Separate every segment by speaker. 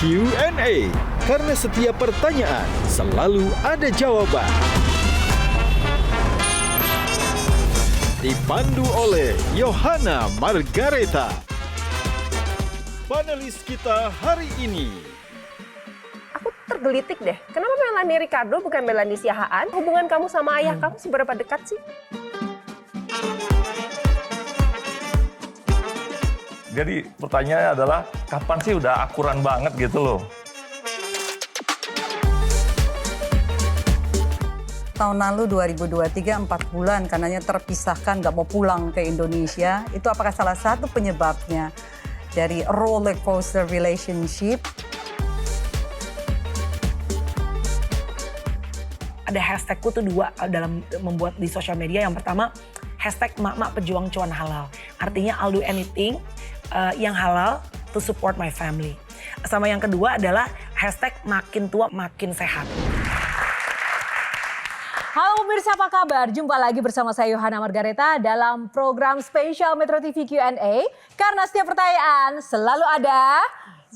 Speaker 1: Q&A. Karena setiap pertanyaan selalu ada jawaban. Dipandu oleh Yohana Margareta. Panelis kita hari ini.
Speaker 2: Aku tergelitik deh. Kenapa Melanie Ricardo bukan Melanie Siahaan? Hubungan kamu sama ayah kamu seberapa dekat sih?
Speaker 3: Jadi pertanyaannya adalah kapan sih udah akuran banget gitu loh?
Speaker 4: Tahun lalu 2023 4 bulan karenanya terpisahkan nggak mau pulang ke Indonesia. Itu apakah salah satu penyebabnya dari roller coaster relationship?
Speaker 5: Ada hashtagku tuh 2 dalam membuat di sosial media. Yang pertama hashtag mak-mak pejuang cuan halal. Artinya I'll do anything yang halal to support my family. Sama yang kedua adalah hashtag makin tua makin sehat.
Speaker 6: Halo pemirsa, apa kabar? Jumpa lagi bersama saya Yohana Margareta dalam program spesial Metro TV Q&A. Karena setiap pertanyaan selalu ada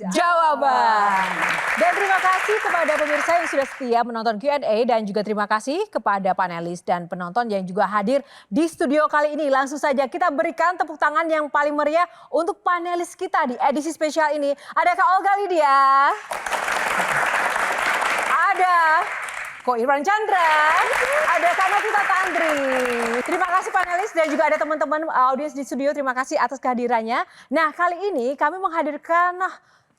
Speaker 6: jawaban. Dan terima kasih kepada pemirsa yang sudah setia menonton Q&A dan juga terima kasih kepada panelis dan penonton yang juga hadir di studio kali ini. Langsung saja kita berikan tepuk tangan yang paling meriah untuk panelis kita di edisi spesial ini. Ada Kak Olga Lydia. Ada Ko Irfan Chandra, ada Kak Novita Tandri. Terima kasih panelis dan juga ada teman-teman audiens di studio. Terima kasih atas kehadirannya. Nah, kali ini kami menghadirkan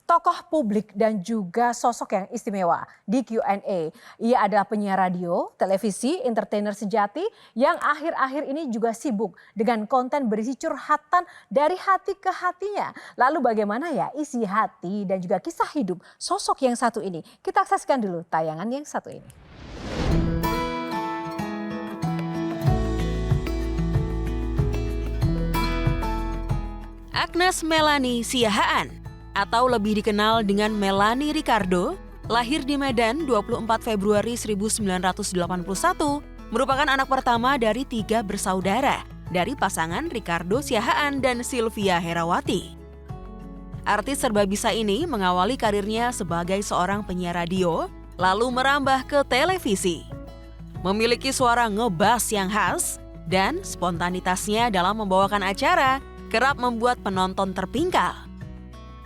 Speaker 6: tokoh publik dan juga sosok yang istimewa di Q&A. Ia adalah penyiar radio, televisi, entertainer sejati yang akhir-akhir ini juga sibuk dengan konten berisi curhatan dari hati ke hatinya. Lalu bagaimana ya isi hati dan juga kisah hidup sosok yang satu ini? Kita saksikan dulu tayangan yang satu ini.
Speaker 7: Agnes Melanie Siahaan atau lebih dikenal dengan Melanie Ricardo, lahir di Medan 24 Februari 1981, merupakan anak pertama dari 3 bersaudara dari pasangan Ricardo Siahaan dan Sylvia Herawati. Artis serba bisa ini mengawali karirnya sebagai seorang penyiar radio, lalu merambah ke televisi. Memiliki suara ngebas yang khas dan spontanitasnya dalam membawakan acara kerap membuat penonton terpingkal.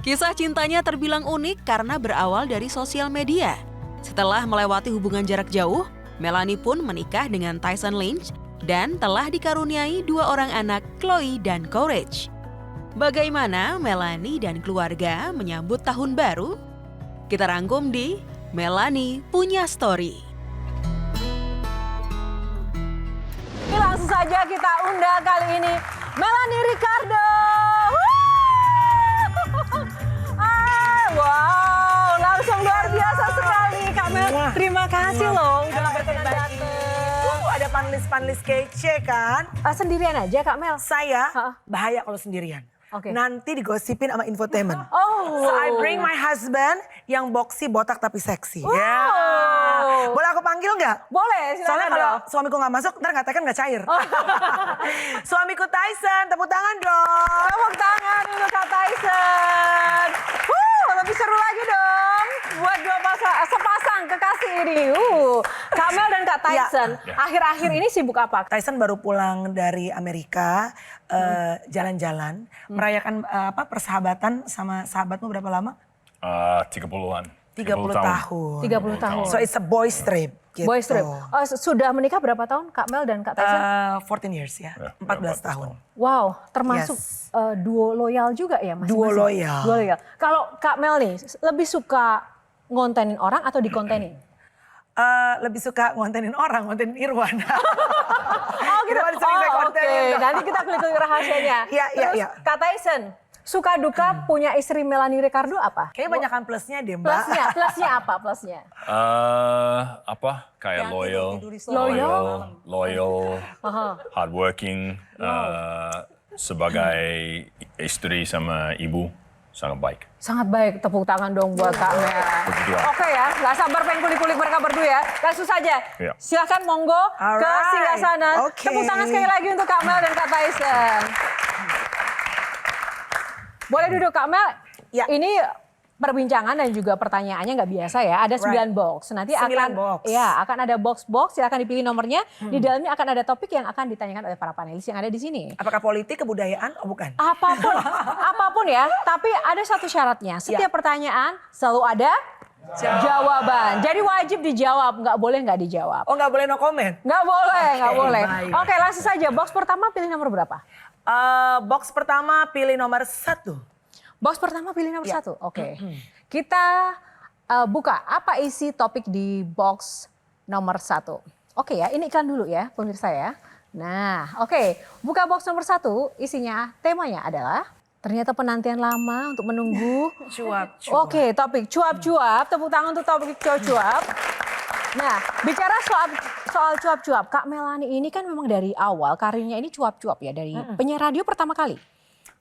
Speaker 7: Kisah cintanya terbilang unik karena berawal dari sosial media. Setelah melewati hubungan jarak jauh, Melanie pun menikah dengan Tyson Lynch dan telah dikaruniai 2 orang anak, Chloe dan Courage. Bagaimana Melanie dan keluarga menyambut tahun baru? Kita rangkum di Melanie Punya Story.
Speaker 6: Langsung saja kita undang kali ini Melanie Ricardo. Wow, langsung luar biasa sekali Kak Mel. Terima kasih loh udah berkenan datang.
Speaker 5: Ada panelis-panelis kece kan?
Speaker 6: Sendirian aja Kak Mel?
Speaker 5: Saya bahaya kalau sendirian.
Speaker 6: Oke.
Speaker 5: Nanti digosipin sama infotainment.
Speaker 6: Oh.
Speaker 5: So I bring my husband yang boxy botak tapi seksi.
Speaker 6: Wow.
Speaker 5: Ya. Boleh aku panggil nggak?
Speaker 6: Boleh, silakan.
Speaker 5: Soalnya kalau
Speaker 6: dong.
Speaker 5: suamiku nggak masuk, ntar nggak nggak cair. Suamiku Tyson, tepuk tangan dong.
Speaker 6: Tepuk tangan untuk Kak Tyson. Lebih seru lagi dong buat sepasang kekasih ini. Kak Mel dan Kak Tyson, akhir-akhir ini sibuk apa?
Speaker 5: Tyson baru pulang dari Amerika, jalan-jalan, merayakan persahabatan sama sahabatmu berapa lama?
Speaker 3: 30-an.
Speaker 5: 30 tahun.
Speaker 6: 30 tahun.
Speaker 5: So it's a boys trip. Gitu.
Speaker 6: Boys trip. Sudah menikah berapa tahun Kak Mel dan Kak Tyson?
Speaker 5: 14 years ya, 14 tahun.
Speaker 6: Wow, termasuk duo loyal juga ya masing-masing?
Speaker 5: Duo loyal.
Speaker 6: Duo loyal. Kalau Kak Mel nih, lebih suka ngontenin orang atau dikontenin?
Speaker 5: Lebih suka ngontenin orang, ngontenin Irwan.
Speaker 6: Oh gitu. Oke. Nanti kita kulik-kulik rahasianya.
Speaker 5: Iya.
Speaker 6: Kak Tyson, suka duka punya istri Melanie Ricardo apa?
Speaker 5: Kayaknya banyakan plusnya deh Mbak.
Speaker 6: Plusnya apa plusnya?
Speaker 3: Kayak loyal, hardworking, sebagai istri sama ibu sangat baik.
Speaker 6: Sangat baik, tepuk tangan dong buat Kak Mel. Oke ya, gak sabar pengen kulik-kulik mereka berdua ya. Langsung saja, silakan monggo ke singgasana. Tepuk tangan sekali lagi untuk Kak Mel dan Kak Tyson. Boleh duduk Kak Mel, ini perbincangan dan juga pertanyaannya nggak biasa ya. Ada 9 box. Nanti
Speaker 5: 9
Speaker 6: akan
Speaker 5: box.
Speaker 6: ya akan ada box-box, silakan dipilih nomornya. Di dalamnya akan ada topik yang akan ditanyakan oleh para panelis yang ada di sini.
Speaker 5: Apakah politik, kebudayaan? Oh bukan.
Speaker 6: Apapun ya. Tapi ada satu syaratnya. Setiap pertanyaan selalu ada jawaban. Jadi wajib dijawab, nggak boleh nggak dijawab.
Speaker 5: Oh nggak boleh no comment?
Speaker 6: Nggak boleh, nggak
Speaker 5: Oke,
Speaker 6: boleh.
Speaker 5: baik.
Speaker 6: Oke, langsung saja. Box pertama pilih nomor berapa?
Speaker 5: Box pertama pilih nomor 1.
Speaker 6: Box pertama pilih nomor 1. Oke. Kita buka apa isi topik di box nomor 1. Oke ya, ini iklan dulu ya pemirsa ya. Nah, oke. Buka box nomor 1, isinya temanya adalah ternyata penantian lama untuk menunggu.
Speaker 5: Cuap-cuap.
Speaker 6: Oke, topik cuap-cuap. Tepuk tangan untuk topik cuap-cuap. Nah, bicara soal cuap-cuap, Kak Melani ini kan memang dari awal karirnya ini cuap-cuap ya, dari penyiar radio pertama kali.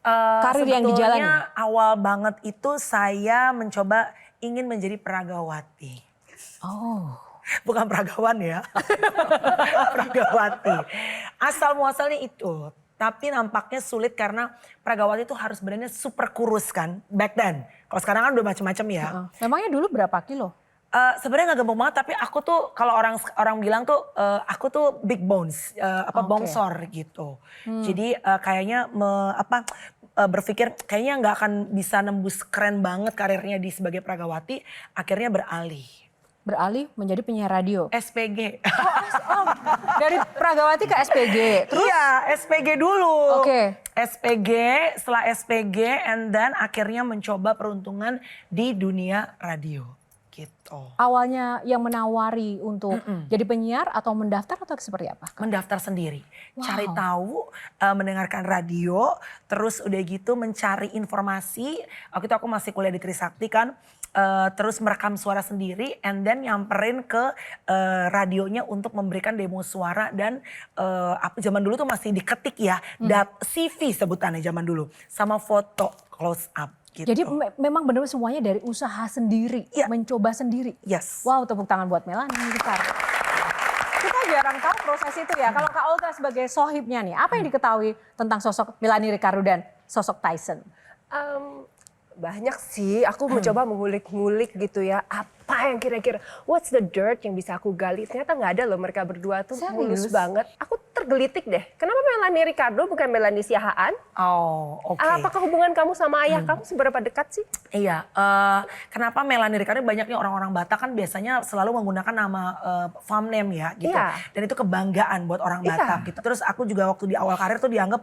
Speaker 6: Karir yang dijalani.
Speaker 5: Sebetulnya awal banget itu saya mencoba ingin menjadi peragawati.
Speaker 6: Oh.
Speaker 5: Bukan peragawan ya. Peragawati. Asal muasalnya itu. Tapi nampaknya sulit karena peragawati itu harus badannya super kurus kan. Back then. Kalau sekarang kan udah macam-macam ya.
Speaker 6: Memangnya dulu berapa kilo?
Speaker 5: Sebenarnya nggak gampang banget, tapi aku tuh kalau orang bilang tuh aku tuh big bones, bongsor gitu. Jadi kayaknya berpikir kayaknya nggak akan bisa nembus keren banget karirnya di sebagai peragawati, akhirnya
Speaker 6: Beralih menjadi penyiar radio.
Speaker 5: SPG.
Speaker 6: Dari Pragawati ke SPG. Terus?
Speaker 5: Iya, SPG dulu.
Speaker 6: Oke.
Speaker 5: SPG, setelah SPG, and then akhirnya mencoba peruntungan di dunia radio. Gitu.
Speaker 6: Awalnya yang menawari untuk jadi penyiar atau mendaftar atau seperti apa?
Speaker 5: Mendaftar sendiri, cari tahu, mendengarkan radio, terus udah gitu mencari informasi. Waktu itu aku masih kuliah di Trisakti kan, terus merekam suara sendiri, and then nyamperin ke radionya untuk memberikan demo suara dan zaman dulu tuh masih diketik ya, CV sebutannya zaman dulu, sama foto close up. Gitu.
Speaker 6: Jadi memang benar semuanya dari usaha sendiri, mencoba sendiri.
Speaker 5: Yes.
Speaker 6: Wow, tepuk tangan buat Melani. Kita jarang tahu proses itu ya. Kalau Kak Olga sebagai sohibnya nih, apa yang diketahui tentang sosok Melani Ricardo dan sosok Tyson?
Speaker 2: Banyak sih, aku mencoba mengulik-ngulik gitu ya. Apa yang kira-kira, what's the dirt yang bisa aku gali? Ternyata nggak ada loh, mereka berdua tuh mulus banget. Aku tergelitik deh, kenapa Melani Ricardo bukan Melani Siahaan?
Speaker 5: Oh, oke.
Speaker 2: Apakah hubungan kamu sama ayah kamu seberapa dekat sih?
Speaker 5: Iya, kenapa Melani Ricardo banyaknya orang-orang Batak kan biasanya selalu menggunakan nama farm name ya gitu.
Speaker 2: Iya.
Speaker 5: Dan itu kebanggaan buat orang Batak gitu. Terus aku juga waktu di awal karir tuh dianggap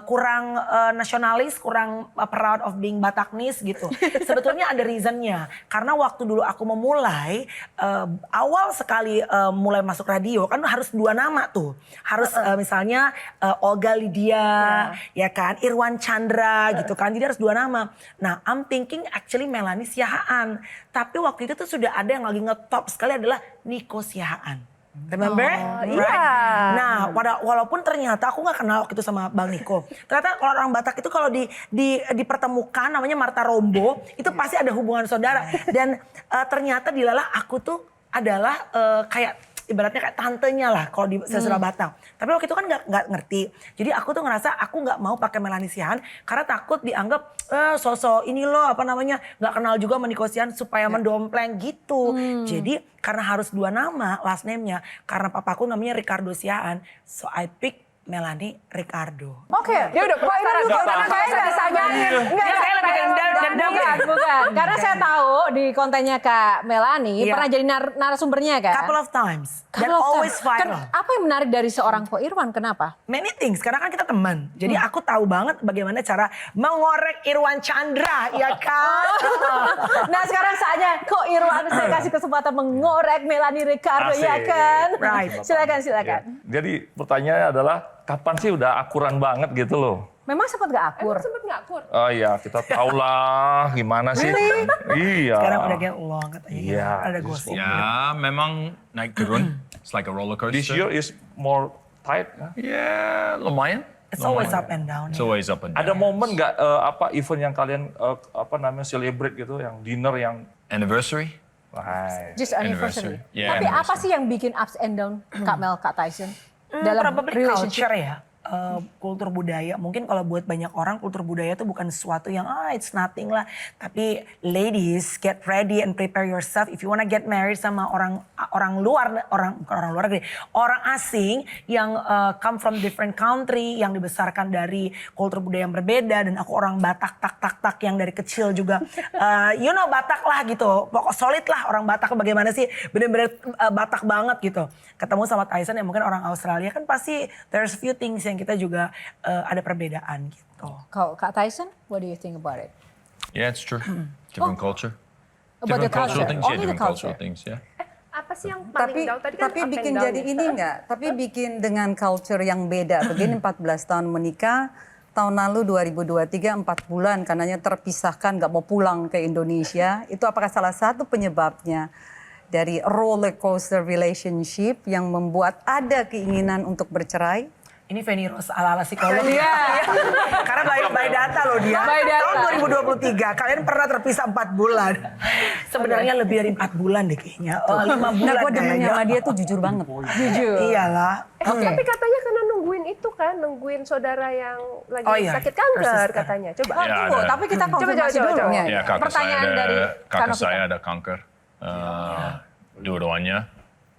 Speaker 5: kurang nasionalis, kurang proud of being Bataknis gitu. Sebetulnya ada reasonnya. Karena waktu dulu aku memulai, awal sekali mulai masuk radio kan harus 2 nama tuh. Harus misalnya Olga Lydia, ya kan, Irwan Chandra gitu kan. Jadi harus 2 nama. Nah, I'm thinking actually Melani Siahaan. Tapi waktu itu tuh sudah ada yang lagi ngetop sekali adalah Nico Siahaan. Remember?
Speaker 2: Iya.
Speaker 5: Nah, walaupun ternyata aku nggak kenal waktu itu sama Bang Niko. Ternyata kalau orang Batak itu kalau dipertemukan namanya Marta Rombo, itu pasti ada hubungan saudara. Dan ternyata dilala aku tuh adalah kayak ibaratnya kayak tantenya lah kalau di Sesera Batak. Tapi waktu itu kan nggak ngerti. Jadi aku tuh ngerasa aku nggak mau pakai Melani Siahaan karena takut dianggap sosok ini loh apa namanya nggak kenal juga sama Nico Siahaan supaya mendompleng gitu. Jadi karena harus 2 nama last name-nya karena papaku namanya Ricardo Siahaan, so I pick Melani Ricardo.
Speaker 6: Oke, ya udah penasaran dulu karena saya nggak ditanyain. Bukan. Karena saya tahu di kontennya Kak Melani pernah jadi narasumbernya kan?
Speaker 5: Couple of times. Dan
Speaker 6: Couple of
Speaker 5: always
Speaker 6: times.
Speaker 5: viral.
Speaker 6: Apa yang menarik dari seorang Ko Irwan? Kenapa?
Speaker 5: Many things, karena kan kita teman. Jadi aku tahu banget bagaimana cara mengorek Irwan Chandra, ya kan?
Speaker 6: Nah sekarang saatnya Ko Irwan saya kasih kesempatan mengorek Melani Ricardo, ya
Speaker 3: Asik.
Speaker 6: kan?
Speaker 5: Right.
Speaker 6: Silakan.
Speaker 3: Ya. Jadi pertanyaannya adalah kapan sih udah akuran banget gitu loh?
Speaker 6: Memang sempat gak akur?
Speaker 2: Emang sempet nggak akur?
Speaker 3: Oh iya, kita tahu lah gimana sih. Iya.
Speaker 5: Sekarang udah get along katanya.
Speaker 3: Iya.
Speaker 5: Ada gosip.
Speaker 8: Ya, memang naik turun. It's like a roller coaster.
Speaker 3: This year is more tight.
Speaker 8: Ya, lumayan.
Speaker 5: It's always up and down.
Speaker 8: It's always up and down.
Speaker 3: Ada momen nggak event yang kalian celebrate gitu, yang dinner yang
Speaker 8: Anniversary?
Speaker 3: Hai.
Speaker 6: Just anniversary.
Speaker 8: Yeah,
Speaker 6: Tapi apa
Speaker 8: anniversary.
Speaker 6: sih yang bikin ups and down Kak Mel, Kak Tyson? Dalam
Speaker 5: Probably
Speaker 6: relationship?
Speaker 5: culture ya. kultur budaya. Mungkin kalau buat banyak orang kultur budaya itu bukan sesuatu yang it's nothing lah. Tapi ladies, get ready and prepare yourself if you wanna get married sama orang asing yang come from different country, yang dibesarkan dari kultur budaya yang berbeda. Dan aku orang Batak tak yang dari kecil juga Batak lah gitu. Pokok solid lah orang Batak bagaimana sih, bener-bener Batak banget gitu. Ketemu sama Tyson yang mungkin orang Australia kan pasti there's few things yang kita juga ada perbedaan gitu.
Speaker 6: Kalau Kak Tyson, what do you think about it?
Speaker 8: Yeah, it's true. Different culture.
Speaker 6: About the
Speaker 8: Different cultural
Speaker 6: culture,
Speaker 8: things,
Speaker 6: only the
Speaker 8: different cultural
Speaker 6: culture.
Speaker 8: things, yeah.
Speaker 2: Apa sih yang paling down tadi kan
Speaker 4: tapi
Speaker 2: up and
Speaker 4: bikin
Speaker 2: down
Speaker 4: jadi
Speaker 2: ya?
Speaker 4: ini enggak? Tapi bikin dengan culture yang beda. Begini 14 tahun menikah, tahun lalu 2023 4 bulan karenanya terpisahkan, nggak mau pulang ke Indonesia. Itu apakah salah satu penyebabnya dari roller coaster relationship yang membuat ada keinginan untuk bercerai?
Speaker 5: Ini Feni Rose ala-ala psikolog.
Speaker 6: Iya.
Speaker 5: Karena by data loh dia.
Speaker 6: By data.
Speaker 5: Tahun 2023 kalian pernah terpisah 4 bulan. Sebenarnya lebih dari 4 bulan deh kayaknya. 5 bulan
Speaker 4: Nah, gue demennya
Speaker 5: kayaknya.
Speaker 4: sama dia tuh jujur banget.
Speaker 6: Jujur.
Speaker 5: Iyalah.
Speaker 2: Tapi katanya karena nungguin itu kan, nungguin saudara yang lagi
Speaker 5: Oh iya,
Speaker 2: sakit kanker
Speaker 5: sister.
Speaker 2: katanya. Coba.
Speaker 8: Ya,
Speaker 6: Tunggu,
Speaker 8: ada.
Speaker 6: tapi kita konfirmasi
Speaker 2: Coba.
Speaker 6: dulu.
Speaker 8: Ya,
Speaker 6: Pertanyaan dari
Speaker 8: kakak
Speaker 6: Kanovita.
Speaker 8: saya ada kanker. Dua-duanya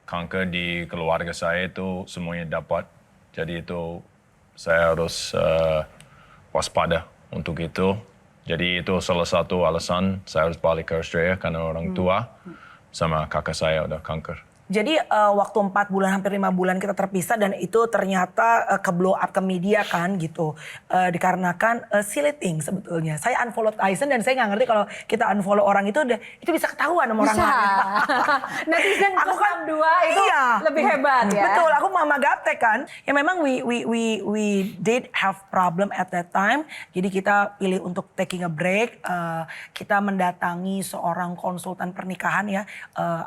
Speaker 8: kanker di keluarga saya itu semuanya dapat. Jadi itu saya harus waspada untuk itu. Jadi itu salah satu alasan saya harus balik ke Australia karena orang tua sama kakak saya udah kanker.
Speaker 5: Jadi waktu 4 bulan hampir 5 bulan kita terpisah dan itu ternyata ke blow up ke media kan gitu. Dikarenakan silly thing sebetulnya. Saya unfollow Tyson dan saya nggak ngerti kalau kita unfollow orang itu itu bisa ketahuan sama orang
Speaker 6: Bisa.
Speaker 5: lain.
Speaker 6: Netizen
Speaker 5: Aku
Speaker 6: plus
Speaker 5: kan
Speaker 6: 62 itu
Speaker 5: iya.
Speaker 6: lebih hebat ya.
Speaker 5: Betul, aku mama gaptek kan. Ya memang we did have problem at that time. Jadi kita pilih untuk taking a break. Kita mendatangi seorang konsultan pernikahan ya,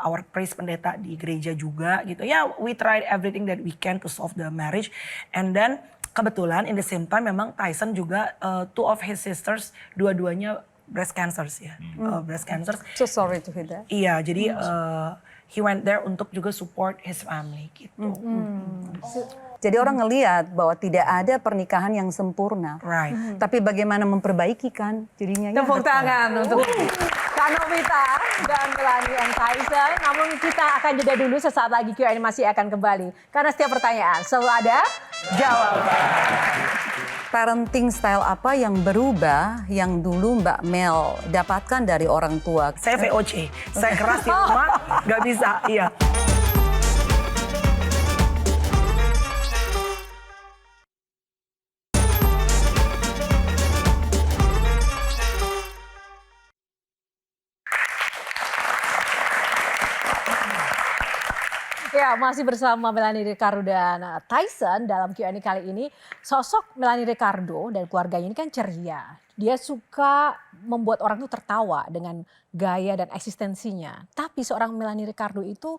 Speaker 5: our priest pendeta di gereja juga gitu. Ya, we tried everything that we can to solve the marriage. And then kebetulan in the same time memang Tyson juga 2 of his sisters dua-duanya breast cancers ya. Breast cancers.
Speaker 4: So sorry to hear that.
Speaker 5: Iya, jadi he went there untuk juga support his family gitu.
Speaker 4: Jadi orang ngelihat bahwa tidak ada pernikahan yang sempurna.
Speaker 5: Right.
Speaker 4: Tapi bagaimana memperbaiki kan jadinya.
Speaker 6: Tepuk tangan untuk Kanovita dan Melanie and Tyson. Namun kita akan jeda dulu, sesaat lagi Q&A masih akan kembali. Karena setiap pertanyaan selalu ada jawaban.
Speaker 4: Parenting style apa yang berubah yang dulu Mbak Mel dapatkan dari orang tua?
Speaker 5: Saya VOC, saya keras di rumah, nggak bisa, iya.
Speaker 6: Ya, masih bersama Melanie Ricardo dan Tyson dalam Q&A kali ini. Sosok Melanie Ricardo dan keluarganya ini kan ceria. Dia suka membuat orang tuh tertawa dengan gaya dan eksistensinya. Tapi seorang Melanie Ricardo itu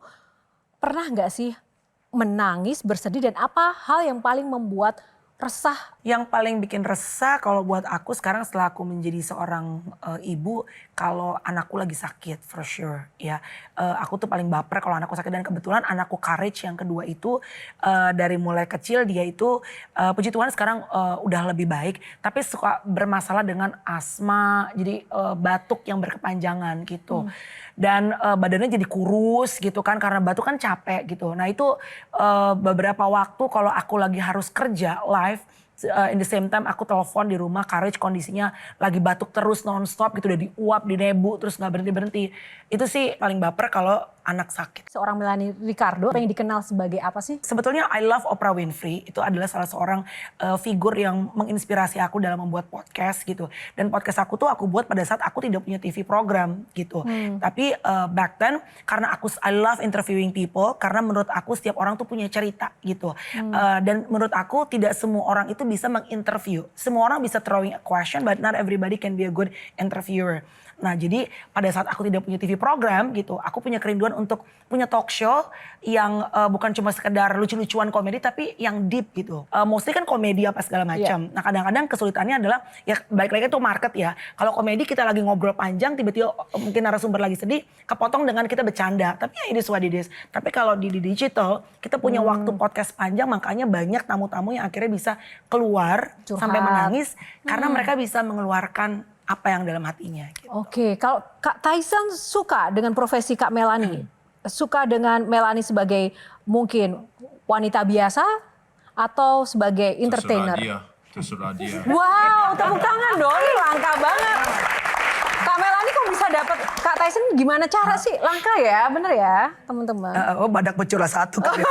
Speaker 6: pernah nggak sih menangis, bersedih, dan apa hal yang paling membuat resah?
Speaker 5: Yang paling bikin resah kalau buat aku sekarang setelah aku menjadi seorang ibu, kalau anakku lagi sakit for sure ya. Aku tuh paling baper kalau anakku sakit, dan kebetulan anakku Courage yang kedua itu dari mulai kecil dia itu puji Tuhan sekarang udah lebih baik, tapi suka bermasalah dengan asma, jadi batuk yang berkepanjangan gitu. Dan badannya jadi kurus gitu kan karena batuk kan capek gitu. Nah itu beberapa waktu kalau aku lagi harus kerja live, in the same time aku telepon di rumah Courage kondisinya lagi batuk terus nonstop gitu, udah diuap, dinebu terus nggak berhenti-berhenti. Itu sih paling baper kalau anak sakit.
Speaker 6: Seorang Melanie Ricardo pengen dikenal sebagai apa sih?
Speaker 5: Sebetulnya I love Oprah Winfrey, itu adalah salah seorang figur yang menginspirasi aku dalam membuat podcast gitu. Dan podcast aku tuh aku buat pada saat aku tidak punya TV program gitu. Tapi back then karena I love interviewing people, karena menurut aku setiap orang tuh punya cerita gitu. Dan menurut aku tidak semua orang itu bisa menginterview. Semua orang bisa throwing a question, but not everybody can be a good interviewer. Nah jadi pada saat aku tidak punya TV program gitu, aku punya kerinduan bertujuan untuk punya talk show yang bukan cuma sekedar lucu-lucuan komedi tapi yang deep gitu. Mostly kan komedi apa segala macam. Nah kadang-kadang kesulitannya adalah ya balik lagi tuh market ya. Kalau komedi kita lagi ngobrol panjang tiba-tiba mungkin narasumber lagi sedih kepotong dengan kita bercanda. Tapi ya it is what it is. Tapi kalau di digital kita punya waktu podcast panjang makanya banyak tamu-tamu yang akhirnya bisa keluar sampai menangis karena mereka bisa mengeluarkan apa yang dalam hatinya. Gitu.
Speaker 6: Oke, kalau Kak Tyson suka dengan profesi Kak Melanie, suka dengan Melanie sebagai mungkin wanita biasa atau sebagai entertainer?
Speaker 8: Terserah dia.
Speaker 6: Wow, tepuk tangan dong, ini langka banget. Kak Melanie kok bisa dapat Kak Tyson gimana cara sih? Langka ya, bener ya teman-teman?
Speaker 5: Badak bercurah satu kali.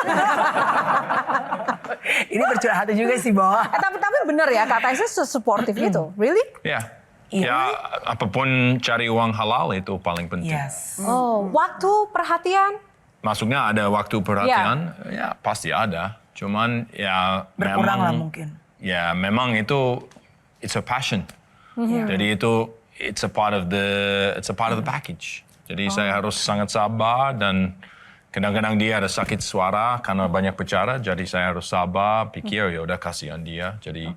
Speaker 5: Ini bercurah hati juga sih, Bo.
Speaker 6: Tapi bener ya Kak Tyson supportive itu, really?
Speaker 8: Ya. Ya, apapun cari uang halal itu paling penting.
Speaker 5: Yes.
Speaker 6: Oh, waktu, perhatian?
Speaker 8: Maksudnya ada waktu perhatian, ya pasti ada. Cuman ya
Speaker 5: Berkurang
Speaker 8: memang,
Speaker 5: lah mungkin.
Speaker 8: Ya memang itu it's a passion. Jadi itu it's a part of the package. Jadi saya harus sangat sabar dan kadang-kadang dia ada sakit suara karena banyak bicara. Jadi saya harus sabar, pikir ya udah kasihan dia. Jadi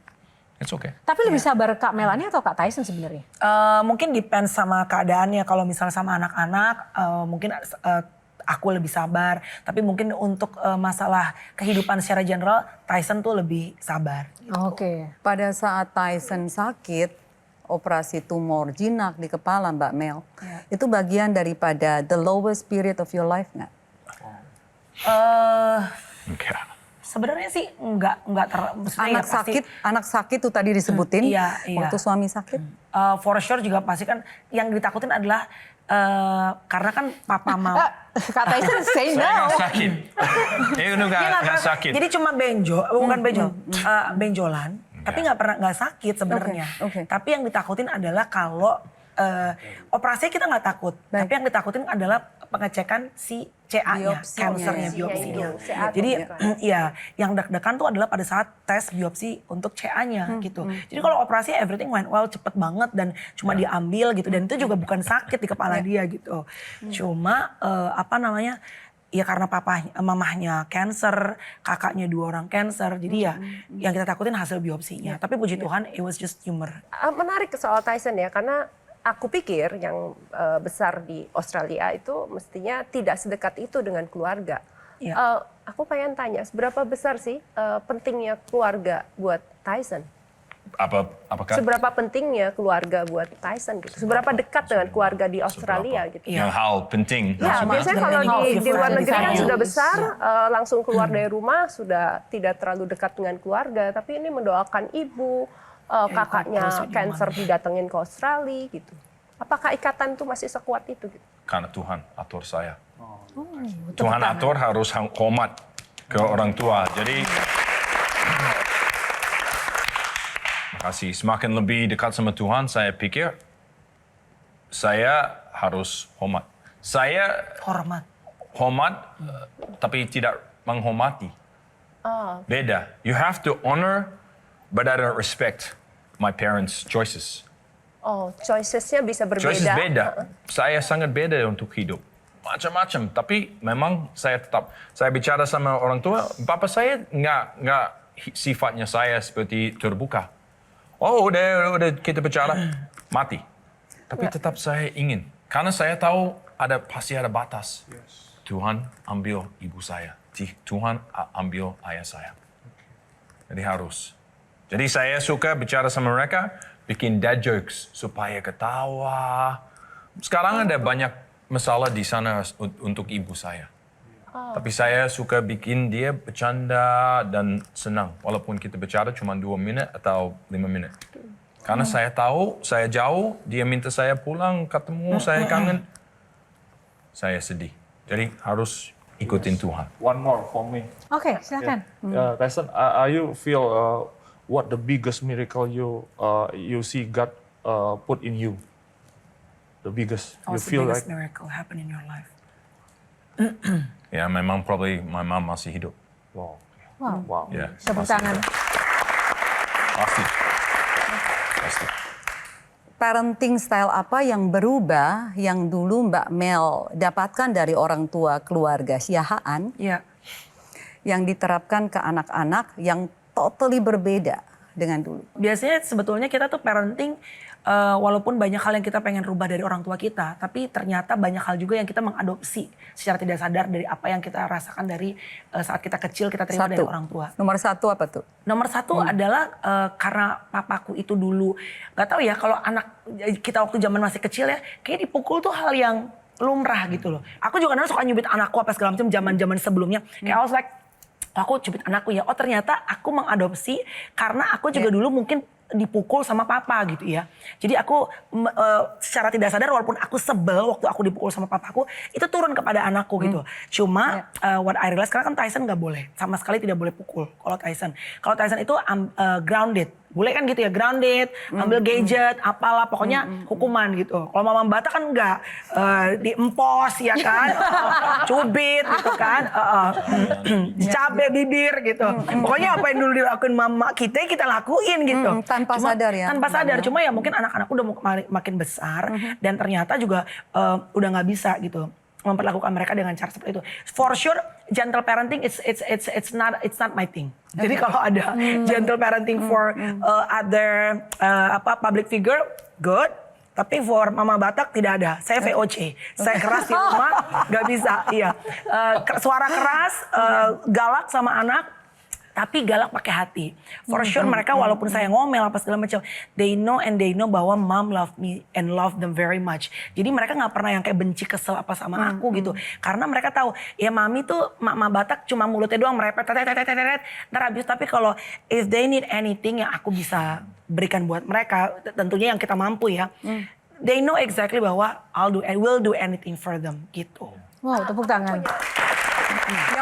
Speaker 8: it's okay.
Speaker 6: Tapi lebih sabar Kak Melanie atau Kak Tyson sebenarnya?
Speaker 5: Mungkin depends sama keadaannya. Kalau misalnya sama anak-anak, mungkin aku lebih sabar. Tapi mungkin untuk masalah kehidupan secara general, Tyson tuh lebih sabar. Gitu.
Speaker 4: Oke. Pada saat Tyson sakit, operasi tumor jinak di kepala Mbak Mel, itu bagian daripada the lowest period of your life nggak?
Speaker 8: Enggak.
Speaker 5: Sebenarnya sih enggak
Speaker 4: Anak sakit tuh tadi disebutin.
Speaker 5: Iya.
Speaker 4: Waktu suami sakit.
Speaker 5: For sure juga pasti kan yang ditakutin adalah karena kan papa mau.
Speaker 6: Kak Tyson say
Speaker 8: Saya
Speaker 6: no.
Speaker 8: nggak sakit. Itu nggak sakit.
Speaker 5: Jadi cuma benjolan. Tapi nggak sakit sebenarnya.
Speaker 4: Oke.
Speaker 5: Tapi yang ditakutin adalah kalau operasi kita nggak takut. Tapi yang ditakutin adalah pengecekan si CA-nya, kansernya, biopsinya. Jadi ya yang deg-degan tuh adalah pada saat tes biopsi untuk CA-nya gitu. Jadi kalau operasi everything went well, cepet banget dan cuma diambil gitu. Dan itu juga bukan sakit di kepala dia gitu. Cuma ya karena mamahnya cancer, kakaknya 2 orang cancer. Jadi ya yang kita takutin hasil biopsinya. Tapi puji Tuhan it was just tumor.
Speaker 2: Menarik soal Tyson ya, karena aku pikir yang besar di Australia itu mestinya tidak sedekat itu dengan keluarga. Aku pengen tanya, seberapa besar sih pentingnya keluarga buat Tyson?
Speaker 8: Apakah?
Speaker 2: Seberapa pentingnya keluarga buat Tyson gitu? Seberapa dekat dengan keluarga di Australia gitu?
Speaker 8: Yang hal penting.
Speaker 2: Ya, biasanya kalau di luar negeri kan sudah besar, langsung keluar dari rumah, sudah tidak terlalu dekat dengan keluarga. Tapi ini mendoakan ibu, kakaknya cancer didatengin ke Australia gitu. Apakah ikatan itu masih sekuat itu gitu?
Speaker 8: Karena Tuhan atur saya. Tuhan atur harus hormat ke orang tua. Jadi makasih. Semakin lebih dekat sama Tuhan, saya pikir saya harus hormat. Saya hormat, tapi tidak menghormati. Beda. You have to honor, but I don't respect my parents' choices.
Speaker 2: Oh, choices-nya bisa berbeda.
Speaker 8: Choices beda. Saya sangat beda untuk hidup. Macam-macam. Tapi memang saya bicara sama orang tua, bapak saya nggak sifatnya saya seperti terbuka. Oh, udah kita bicara, mati. Tapi tetap saya ingin. Karena saya tahu pasti ada batas. Tuhan ambil ibu saya. Tuhan ambil ayah saya. Jadi harus. Jadi saya suka bicara sama mereka, bikin dad jokes supaya ketawa. Sekarang ada banyak masalah di sana untuk ibu saya. Tapi saya suka bikin dia bercanda dan senang. Walaupun kita bicara cuma 2 menit atau 5 menit. Karena saya tahu, saya jauh, dia minta saya pulang, ketemu, saya kangen. Saya sedih. Jadi harus ikutin Tuhan.
Speaker 3: One more for me.
Speaker 6: Oke, silakan.
Speaker 3: Tyson, you feel what the biggest miracle you see God put in you? The biggest. You
Speaker 5: What's the
Speaker 3: feel
Speaker 5: biggest
Speaker 3: like
Speaker 5: miracle happen in your life?
Speaker 8: Ya memang probably my mom masih hidup.
Speaker 3: wow.
Speaker 8: Ya,
Speaker 6: Tepuk
Speaker 8: masih
Speaker 6: tangan.
Speaker 8: hidup. Pasti.
Speaker 4: parenting style apa yang berubah yang dulu Mbak Mel dapatkan dari orang tua keluarga Siahaan
Speaker 5: Iya.
Speaker 4: yang diterapkan ke anak-anak yang totally berbeda dengan dulu?
Speaker 5: Biasanya sebetulnya kita tuh parenting walaupun banyak hal yang kita pengen rubah dari orang tua kita, tapi ternyata banyak hal juga yang kita mengadopsi secara tidak sadar dari apa yang kita rasakan dari saat kita kecil kita terima dari orang tua.
Speaker 4: Nomor satu apa tuh?
Speaker 5: Nomor satu adalah karena papaku itu dulu, nggak tahu ya kalau anak kita waktu zaman masih kecil ya, kayak dipukul tuh hal yang lumrah gitu loh. Aku juga kadang suka nyubit anakku apa segala macam zaman sebelumnya. Kayak I was like, aku cubit anakku ya. Oh ternyata aku mengadopsi karena aku juga dulu mungkin dipukul sama papa gitu ya. Jadi aku secara tidak sadar walaupun aku sebel waktu aku dipukul sama papaku, itu turun kepada anakku gitu. Cuma what I realize karena kan Tyson nggak boleh, sama sekali tidak boleh pukul kalau Tyson. Kalau Tyson itu grounded. Boleh kan gitu ya, grounded, ambil gadget, apalah, pokoknya hukuman gitu. Kalau Mama Bata kan enggak, diempos ya kan, cubit gitu kan, dicabek bibir gitu. Pokoknya apa yang dulu dilakuin mama kita lakuin gitu.
Speaker 4: Tanpa sadar ya?
Speaker 5: Tanpa sadar, cuma ya mungkin anak-anak udah makin besar dan ternyata juga udah nggak bisa gitu memperlakukan mereka dengan cara seperti itu. For sure, gentle parenting it's not my thing. Jadi kalau ada gentle parenting for other public figure, good. Tapi for Mama Batak tidak ada. Saya VOC. Saya keras di rumah, nggak bisa. Iya, suara keras, galak sama anak. Tapi galak pakai hati. For sure mereka walaupun saya ngomel apa segala macam, they know bahwa mom love me and love them very much. Jadi mereka nggak pernah yang kayak benci kesel apa sama aku gitu. Karena mereka tahu ya mami tuh Mama Batak cuma mulutnya doang merepet, ntar habis. Tapi kalau if they need anything yang aku bisa berikan buat mereka, tentunya yang kita mampu ya. They know exactly bahwa I will do anything for them gitu.
Speaker 6: Wow, tepuk tangan.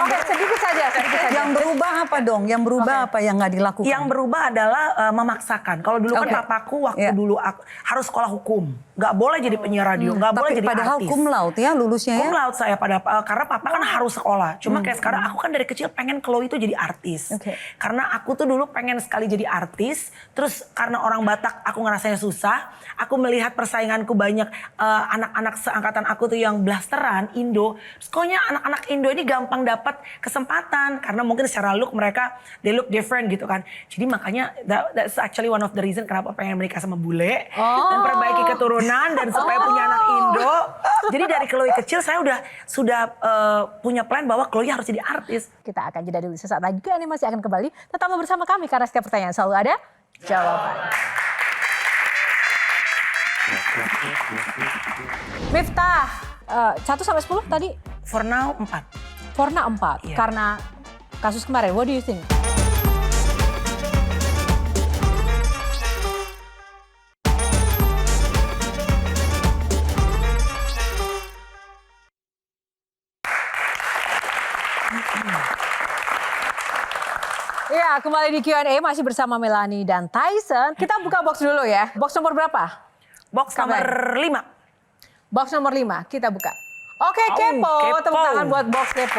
Speaker 6: Oke, sedikit saja.
Speaker 4: Yang berubah apa dong? Yang berubah apa yang nggak dilakukan?
Speaker 5: Yang berubah adalah memaksakan. Kalau dulu kan papaku waktu dulu aku harus sekolah hukum, nggak boleh jadi penyiar radio, nggak boleh jadi
Speaker 4: padahal
Speaker 5: artis.
Speaker 4: cum laude ya lulusnya ya?
Speaker 5: Cum laude saya karena papa kan harus sekolah. Cuma kayak sekarang aku kan dari kecil pengen Chloe itu jadi artis. Karena aku tuh dulu pengen sekali jadi artis. Terus karena orang Batak aku ngerasanya susah. Aku melihat persainganku banyak anak-anak seangkatan aku tuh yang blasteran Indo. Terus koknya anak-anak Indo ini gampang dapat kesempatan karena mungkin secara look mereka they look different gitu kan. Jadi makanya that's actually one of the reason kenapa pengen menikah sama bule dan perbaiki keturunan dan supaya punya anak Indo. Jadi dari Chloe kecil saya sudah punya plan bahwa Chloe harus jadi artis.
Speaker 6: Kita akan jeda dulu sesaat lagi, ini masih akan kembali. Tetaplah bersama kami karena setiap pertanyaan selalu ada jawaban. Miftah, 1 sampai 10 tadi?
Speaker 5: For now 4.
Speaker 6: Forna 4, karena kasus kemarin. What do you think? Ya, kembali di Q&A masih bersama Melanie dan Tyson. Kita buka box dulu ya. Box nomor berapa?
Speaker 5: Box nomor 5.
Speaker 6: Box nomor 5, kita buka. Oke, kepo. Tepuk tangan buat box kepo.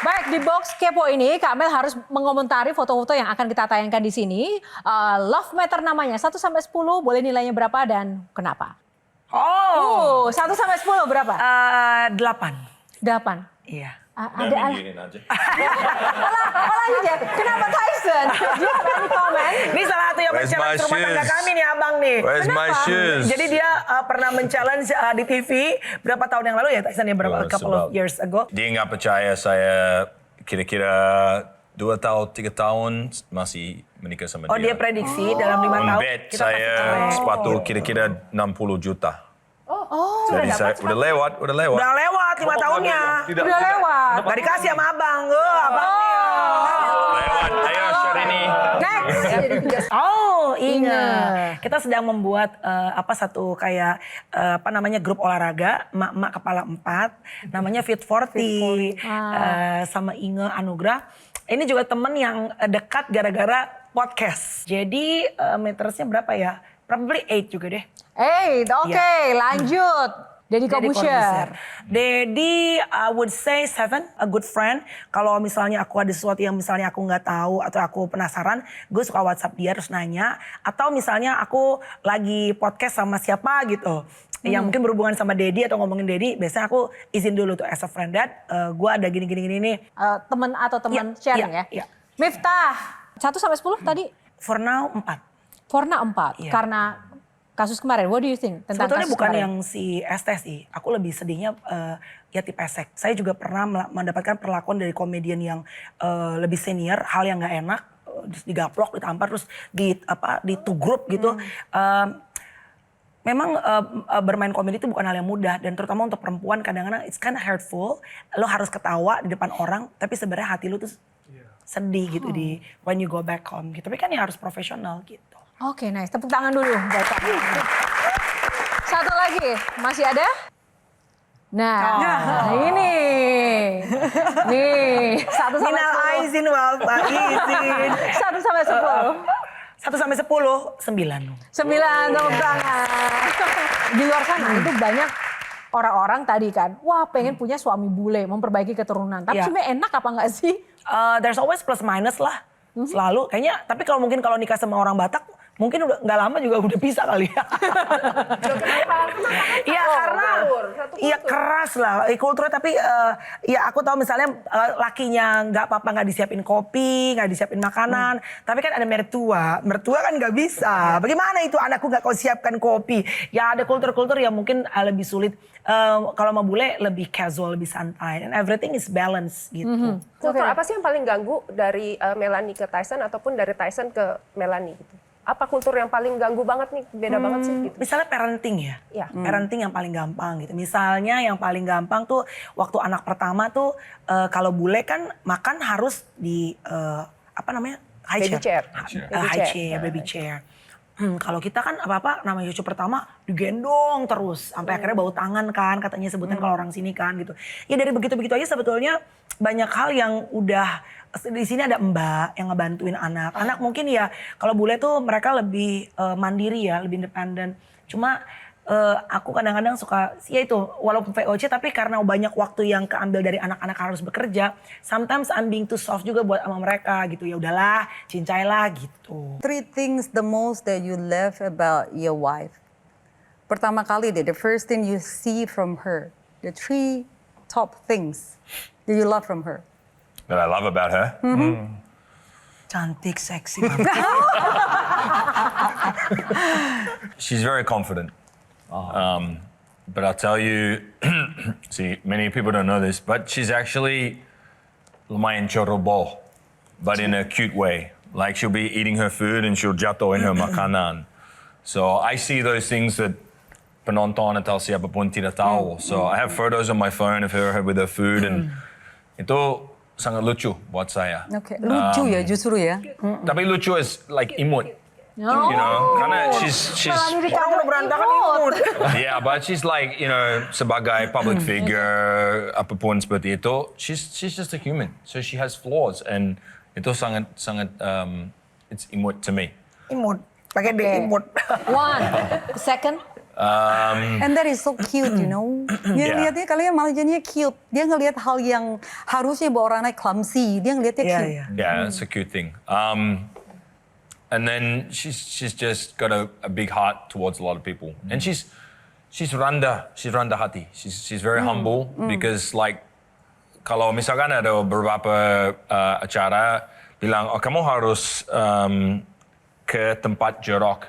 Speaker 6: Baik, di box kepo ini Kak Mel harus mengomentari foto-foto yang akan kita tayangkan di sini. Love meter namanya, 1 sampai 10, boleh nilainya berapa dan kenapa? 1 sampai 10 berapa?
Speaker 5: 8.
Speaker 6: 8.
Speaker 5: Iya.
Speaker 6: Ada lanjut ya. Kenapa Tyson? Do you have any comment?
Speaker 5: Ini salah satu yang men-challenge rumah tangga kami nih abang nih.
Speaker 8: Where's my shoes?
Speaker 5: Jadi dia pernah men-challenge di TV berapa tahun yang lalu ya Tyson ya, berapa couple of years ago.
Speaker 8: Dia nggak percaya saya kira-kira 2 tahun, 3 tahun masih menikah sama dia.
Speaker 5: Oh dia prediksi dalam 5 tahun
Speaker 8: Bet
Speaker 5: kita pasti
Speaker 8: saya
Speaker 5: cerai.
Speaker 8: sepatu kira-kira 60 juta.
Speaker 6: Sudah
Speaker 8: Jadi saya udah lewat.
Speaker 5: Udah lewat 5 tahunnya.
Speaker 6: Udah lewat.
Speaker 5: Gak dikasih sama abang. Abang nih.
Speaker 8: Lewat, ayo Syahrini.
Speaker 6: Next.
Speaker 5: Oh, ingat. Kita sedang membuat satu kayak grup olahraga, mak-mak kepala 4, namanya Fit 40. Sama Inge Anugrah. Ini juga temen yang dekat gara-gara podcast. Jadi metersnya berapa ya? Probably 8 juga deh.
Speaker 6: 8, oke, lanjut. Deddy Corbuzier.
Speaker 5: Deddy, I would say 7, a good friend. Kalau misalnya aku ada sesuatu yang misalnya aku nggak tahu atau aku penasaran, gue suka WhatsApp dia terus nanya. Atau misalnya aku lagi podcast sama siapa gitu, yang mungkin berhubungan sama Deddy atau ngomongin Deddy, biasanya aku izin dulu tuh as a friend, Dad, gue ada gini-gini nih.
Speaker 6: Teman atau teman sharing ya?
Speaker 5: Iya.
Speaker 6: Miftah, 1 sampai 10 tadi?
Speaker 5: For now 4.
Speaker 6: Forna 4,
Speaker 5: Iya.
Speaker 6: karena kasus kemarin. What do you think tentang
Speaker 5: Sebetulnya
Speaker 6: kasus
Speaker 5: bukan
Speaker 6: kemarin?
Speaker 5: yang si Estes sih. Aku lebih sedihnya ya tip Esek. Saya juga pernah mendapatkan perlakuan dari komedian yang lebih senior, hal yang nggak enak, terus digaplok, ditampar, terus ditugrup gitu. Memang bermain komedi itu bukan hal yang mudah, dan terutama untuk perempuan kadang-kadang it's kind of hurtful. Lo harus ketawa di depan orang, tapi sebenarnya hati lo tuh sedih gitu di when you go back home gitu. Tapi kan ya harus profesional gitu.
Speaker 6: Oke, nice. Tepuk tangan dulu buat Pak. Satu lagi, masih ada? Nah, ini. Nih, 1 sampai 10.
Speaker 5: Minal aizin wal faizin.
Speaker 6: 1 sampai 10.
Speaker 5: 1 sampai 10, 9.
Speaker 6: 9, tepuk tangan. Di luar sana itu banyak orang-orang tadi kan, wah pengen punya suami bule, memperbaiki keturunan. Tapi
Speaker 5: Iya.
Speaker 6: sebenarnya enak apa enggak sih?
Speaker 5: There's always plus minus lah. Selalu kayaknya, tapi kalau mungkin kalau nikah sama orang Batak, mungkin udah nggak lama juga udah bisa kali ya. Iya karena iya keras lah kulturnya, tapi ya aku tahu misalnya lakinya nggak apa-apa nggak disiapin kopi, nggak disiapin makanan, tapi kan ada mertua kan nggak bisa. Bagaimana itu anakku nggak kau siapkan kopi? Ya ada kultur-kultur yang mungkin lebih sulit. Kalau mau bule lebih casual, lebih santai, and everything is balance gitu.
Speaker 2: Kultur apa sih yang paling ganggu dari Melanie ke Tyson ataupun dari Tyson ke Melanie gitu? Apa kultur yang paling ganggu banget nih, beda banget sih gitu?
Speaker 5: Misalnya parenting ya,
Speaker 2: Iya.
Speaker 5: parenting yang paling gampang gitu. Misalnya yang paling gampang tuh waktu anak pertama tuh kalau bule kan makan harus di high
Speaker 2: Baby chair.
Speaker 5: baby chair. Kalau kita kan apa-apa namanya cucu pertama digendong terus sampai akhirnya bau tangan kan katanya sebutan kalau orang sini kan gitu. Ya dari begitu-begitu aja sebetulnya banyak hal yang udah di sini ada mbak yang ngebantuin anak. Anak mungkin ya kalau bule tuh mereka lebih mandiri ya, lebih independen. Cuma aku kadang-kadang suka ya itu walaupun VOC tapi karena banyak waktu yang keambil dari anak-anak harus bekerja, sometimes I'm being too soft juga buat sama mereka gitu. Ya udahlah, cincailah gitu.
Speaker 4: 3 things the most that you love about your wife. Pertama kali deh, the first thing you see from her. The 3 top things that you love from her.
Speaker 8: That I love about her.
Speaker 5: Cantik, seksi banget.
Speaker 8: She's very confident. But I'll tell you, see, many people don't know this, but she's actually lumayan chorobol, but in a cute way. Like she'll be eating her food and she'll jatuh in her makanan. So I see those things that penonton atau siapapun tidak tahu. So I have photos on my phone of her with her food and itu sangat lucu buat saya.
Speaker 4: Oke, lucu ya justru ya.
Speaker 8: Tapi lucu is like imut. You know, karena she's
Speaker 5: Orang udah berantakan imut.
Speaker 8: yeah, but she's like, you know, sebagai public figure, apapun seperti itu, she's just a human. So she has flaws and itu sangat it's imut to me.
Speaker 5: Imut, pakai D imut.
Speaker 6: 1, second.
Speaker 4: And that is so cute, you know. Dia
Speaker 8: Yeah.
Speaker 4: ngeliatnya kalian malah jadinya cute. Dia ngelihat hal yang harusnya buat orang lain clumsy. Dia ngeliatnya
Speaker 5: Iya,
Speaker 4: cute.
Speaker 5: iya.
Speaker 8: Yeah, it's a cute thing. And then she's just got a big heart towards a lot of people, and she's rendah hati. She's very humble because like kalau misalkan ada beberapa acara bilang oh kamu harus ke tempat jorok,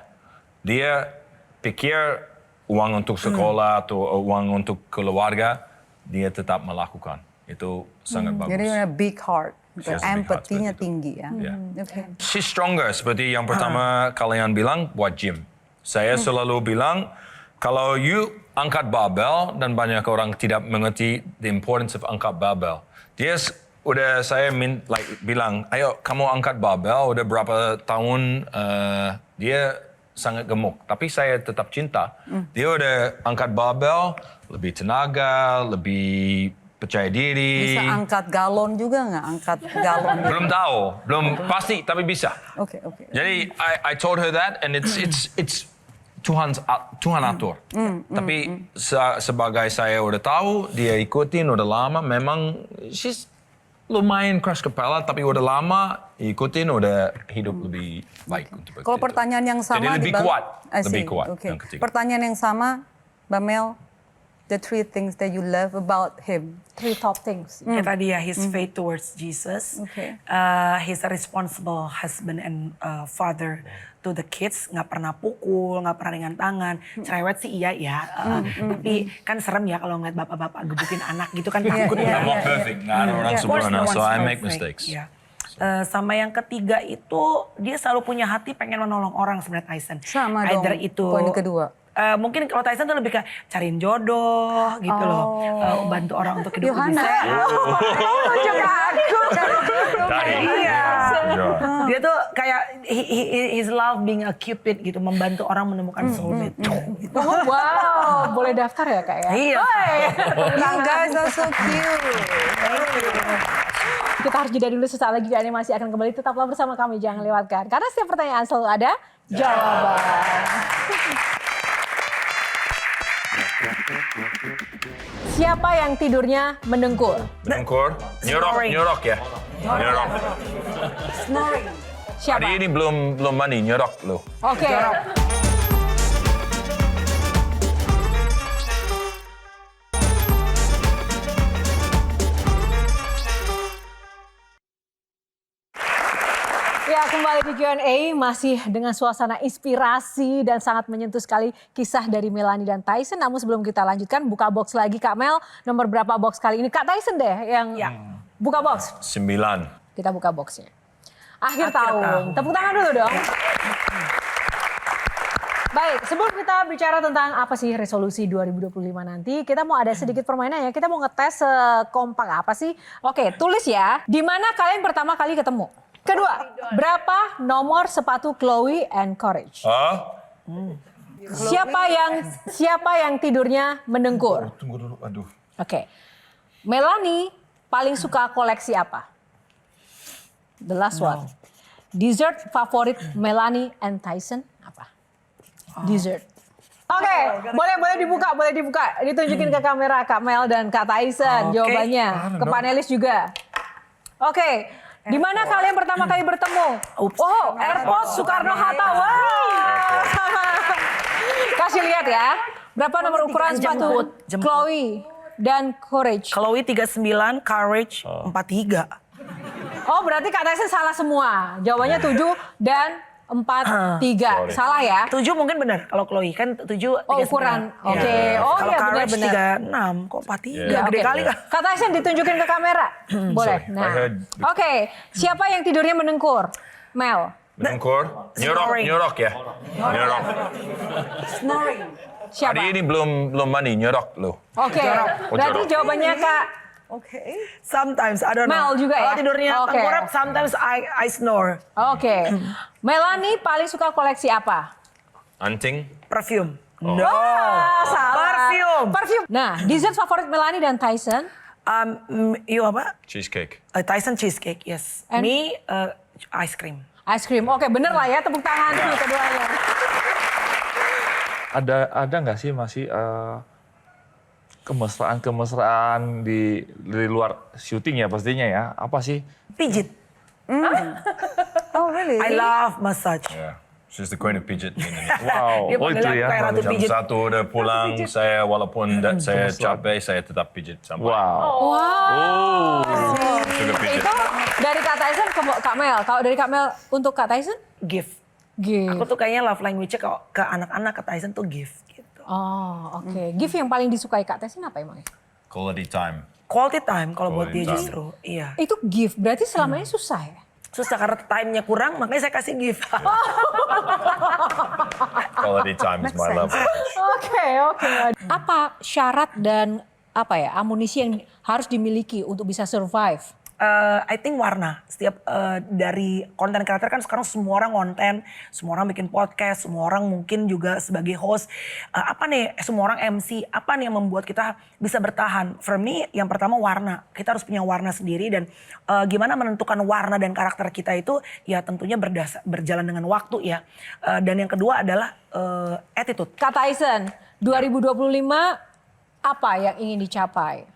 Speaker 8: dia pikir uang untuk sekolah atau uang untuk keluarga dia tetap melakukan. Itu sangat bagus.
Speaker 4: Jadi punya big heart.
Speaker 8: She has a big heart
Speaker 4: Empatinya
Speaker 8: seperti itu.
Speaker 4: tinggi ya.
Speaker 8: Yeah.
Speaker 4: Oke.
Speaker 8: She's stronger seperti yang pertama kalian bilang buat gym. Saya selalu bilang kalau you angkat barbell dan banyak orang tidak mengerti the importance of angkat barbell. Dia udah saya bilang ayo kamu angkat barbell udah berapa tahun dia sangat gemuk tapi saya tetap cinta. Dia udah angkat barbell lebih tenaga, lebih percaya diri.
Speaker 4: Bisa angkat galon juga nggak? Angkat galon.
Speaker 8: Belum tahu, belum pasti tapi bisa.
Speaker 4: Oke.
Speaker 8: Jadi I told her that and it's Tuhan atur. Tapi sebagai saya udah tahu, dia ikutin udah lama, memang she's lumayan keras kepala, tapi udah lama ikutin, udah hidup lebih baik. Untuk
Speaker 4: Kalau
Speaker 8: itu.
Speaker 4: pertanyaan yang sama
Speaker 8: Jadi lebih
Speaker 4: dibalik-
Speaker 8: kuat,
Speaker 4: I see.
Speaker 8: lebih kuat.
Speaker 4: Okay.
Speaker 8: Yang ketiga.
Speaker 4: Pertanyaan yang sama, Mbak Mel, the 3 things that you love about him.
Speaker 6: 3 top things.
Speaker 5: Ya tadi ya, his faith towards Jesus.
Speaker 4: Okay.
Speaker 5: He's a responsible husband and father to the kids. Nggak pernah pukul, nggak pernah ringan tangan. Cerewet sih iya ya. Tapi kan serem ya kalau ngeliat bapak-bapak gebukin anak gitu kan takut ya.
Speaker 8: I'm not perfect, nggak ada orang
Speaker 5: Of course,
Speaker 8: sempurna,
Speaker 5: no
Speaker 8: so
Speaker 5: one's
Speaker 8: I make
Speaker 5: perfect.
Speaker 8: mistakes.
Speaker 5: Iya. Sama yang ketiga itu dia selalu punya hati pengen menolong orang sebenarnya Tyson.
Speaker 4: Sama dong,
Speaker 5: Either itu
Speaker 4: poin kedua.
Speaker 5: mungkin kalau Tyson tuh lebih kayak cariin jodoh gitu loh. Bantu orang untuk hidup lebih
Speaker 4: Yohana.
Speaker 5: sehat.
Speaker 6: Tunjuk aku.
Speaker 5: Iya. Dia tuh kayak his love being a cupid gitu, membantu orang menemukan soulmate. Gitu.
Speaker 6: Oh, wow, boleh daftar ya Kak ya?
Speaker 5: Iya.
Speaker 4: You guys are so cute.
Speaker 6: Kita harus jeda dulu, sesaat lagi animasi akan kembali. Tetaplah bersama kami, jangan lewatkan. Karena setiap pertanyaan selalu ada jawaban. Siapa yang tidurnya mendengkur?
Speaker 8: Mendengkur, nyorok ya. Nyorok.
Speaker 6: Siapa?
Speaker 8: Hari ini belum mandi, nyorok loh.
Speaker 6: Oke. Ya, kembali di Q&A masih dengan suasana inspirasi dan sangat menyentuh sekali kisah dari Melanie dan Tyson. Namun sebelum kita lanjutkan, buka box lagi Kak Mel. Nomor berapa box kali ini? Kak Tyson deh yang buka box.
Speaker 8: 9.
Speaker 6: Kita buka boxnya. Akhir tahun. Tepuk tangan dulu dong. Baik, sebelum kita bicara tentang apa sih resolusi 2025 nanti, kita mau ada sedikit permainan ya. Kita mau ngetes sekompak apa sih. Oke, tulis ya. Di mana kalian pertama kali ketemu? Kedua, berapa nomor sepatu Chloe and Courage? Siapa yang tidurnya mendengkur?
Speaker 8: Tunggu dulu, aduh.
Speaker 6: Oke. Melanie paling suka koleksi apa? The last one. Dessert favorit Melanie and Tyson apa? Dessert. Oke, boleh dibuka. Ditunjukin ke kamera Kak Mel dan Kak Tyson jawabannya. Ke panelis juga. Oke. Di mana kalian pertama kali bertemu? Oh, Airport Soekarno-Hatta. Wow. Kasih lihat ya. Berapa nomor ukuran sepatu Chloe dan Courage?
Speaker 5: Chloe 39, Courage 43.
Speaker 6: Oh, berarti Kak Tyson salah semua. Jawabannya 7 dan 43. Salah ya?
Speaker 5: 7 mungkin benar. Kalau Chloe kan 7
Speaker 6: Oh, ukuran. Oke. Oh,
Speaker 5: kalau
Speaker 6: iya
Speaker 5: Courage
Speaker 6: benar.
Speaker 5: 36, kok 43?
Speaker 6: Ya,
Speaker 5: Gede
Speaker 6: oke.
Speaker 5: kali kan?
Speaker 6: Kak Tyson ditunjukin ke kamera. Boleh.
Speaker 8: Sorry, I
Speaker 6: Nah.
Speaker 8: heard.
Speaker 6: Oke, siapa yang tidurnya mendengkur? Mel.
Speaker 8: Mendengkur, nyorok ya. Nyorok.
Speaker 6: Siapa?
Speaker 8: Hari ini belum mandi, nyorok loh.
Speaker 6: Oke. Berarti
Speaker 8: jorok.
Speaker 6: jawabannya Kak
Speaker 5: Sometimes, I don't know.
Speaker 6: Mel juga ya?
Speaker 5: Kalau tidurnya
Speaker 6: Oke.
Speaker 5: tengkurap, sometimes I snore.
Speaker 6: Oke. Melanie paling suka koleksi apa?
Speaker 8: Anting,
Speaker 5: Perfume. No.
Speaker 6: Salah.
Speaker 5: Perfume.
Speaker 6: Nah, dessert favorit Melanie dan Tyson?
Speaker 5: You apa?
Speaker 8: cheesecake.
Speaker 5: Tyson cheesecake, yes.
Speaker 6: And-
Speaker 5: Me, ice cream.
Speaker 6: Ice cream. Oke, bener lah ya. Tepuk tangan tuh keduanya.
Speaker 3: Ada nggak sih masih kemesraan di luar syuting ya pastinya ya? Apa sih?
Speaker 5: Pijit.
Speaker 4: Oh really?
Speaker 5: I love massage.
Speaker 8: Yeah. She's the queen of pidget.
Speaker 3: Wow,
Speaker 5: Dia
Speaker 3: oh itu
Speaker 5: panggilnya
Speaker 3: ya.
Speaker 5: kayak ratu
Speaker 8: Jam
Speaker 5: pijit.
Speaker 8: 1 udah pulang, saya walaupun saya capek, saya tetap pijit sampai.
Speaker 3: Wow.
Speaker 6: Wow.
Speaker 8: Suka pijit.
Speaker 6: Itu dari Kak Tyson ke Kak Mel. Kalau dari Kak Mel untuk Kak Tyson?
Speaker 5: Gift.
Speaker 6: Gift.
Speaker 5: Aku tuh kayaknya love language-nya ke anak-anak, ke Tyson tuh gift gitu.
Speaker 6: Oh, oke. Gift yang paling disukai Kak Tyson apa emangnya?
Speaker 8: Quality time.
Speaker 5: Quality time kalau buat
Speaker 8: Quality
Speaker 5: dia
Speaker 8: time.
Speaker 5: justru. Iya.
Speaker 6: Itu gift, berarti selamanya susah ya?
Speaker 5: Susah karena time-nya kurang, makanya saya kasih gift.
Speaker 8: Quality time is my love.
Speaker 6: Oke. Apa syarat dan amunisi yang harus dimiliki untuk bisa survive?
Speaker 5: I think warna. Setiap dari konten creator kan sekarang semua orang konten, semua orang bikin podcast, semua orang mungkin juga sebagai host. Apa nih, semua orang MC, apa nih yang membuat kita bisa bertahan? For me, yang pertama warna. Kita harus punya warna sendiri dan gimana menentukan warna dan karakter kita itu ya tentunya berjalan dengan waktu ya. Dan yang kedua adalah attitude.
Speaker 6: Kak Tyson, 2025 apa yang ingin dicapai?